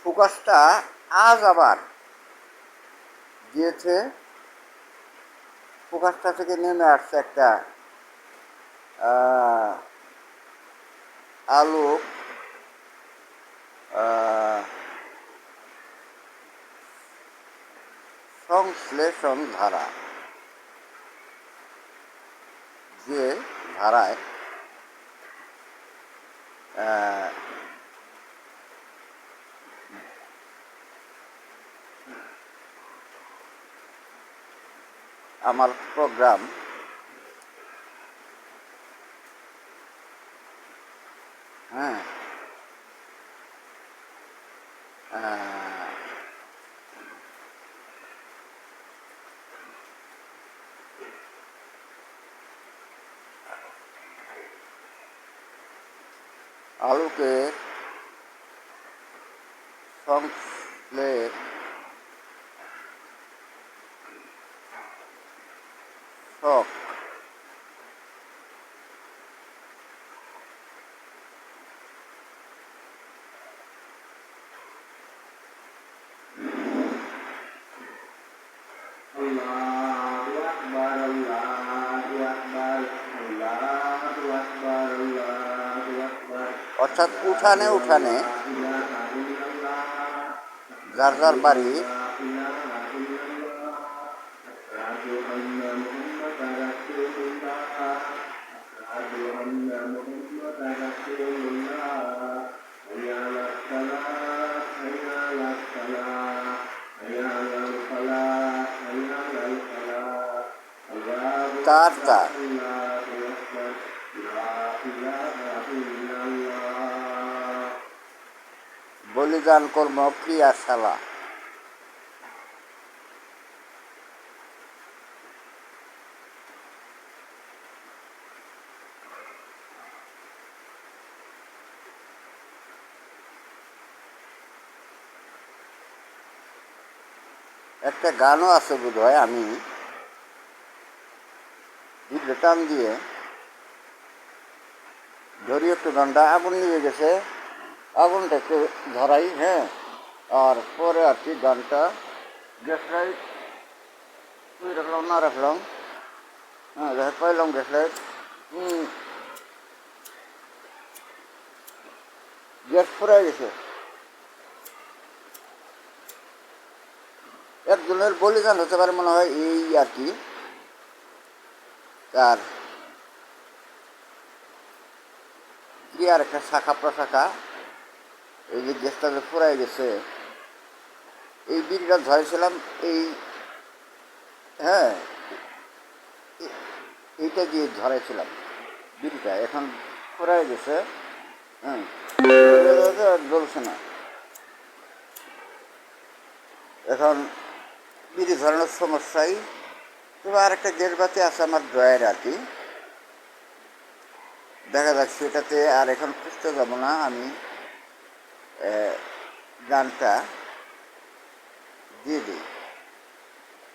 ফোকাসটা আজ আবার দিয়েছে। ফোকাসটা থেকে নেমে আসছে একটা আলোক সংশ্লেষণ ধারা, যে ধারায় আমার প্রোগ্রাম হ্যাঁ আলোকের সংশ্লেষ শক অর্থাৎ উঠানে উঠানে যার যার বাড়ি তার তার বলিদান কর্ম ক্রিয়াশালা। একটা গানও আছে বোধ হয়, আমি ভিডিও টান দিয়ে ধরি একটু গানটা, আগুন নিয়ে গেছে, আগুনটা একটু ধরাই, হ্যাঁ, আর পরে আর কি গানটা গ্যাস লাইট রাখলাম না রাখলাম, হ্যাঁ পাইলাম গ্যাস লাইট, গ্যাস ফুরাই গেছে। একজনের বলিদান হতে পারে মনে হয়, এই আর কি তার ক্রিয়ার একটা শাখা প্রশাখা। এই যে গ্যাসটা যে ফুরাই গেছে, এই বিড়িটা ধরেছিলাম, এই হ্যাঁ এইটা দিয়ে ধরেছিলাম বিড়িটা, এখন ফুরাই গেছে, হ্যাঁ জ্বলছে না। এখন বিড়ি ধরানোর সমস্যাই। তবে আর একটা গ্যাস বাতি আছে আমার ড্রয়ার আর কি, দেখা যাক সেটাতে আর এখন খুঁজতে যাব না, আমি গানটা দিয়ে দিই।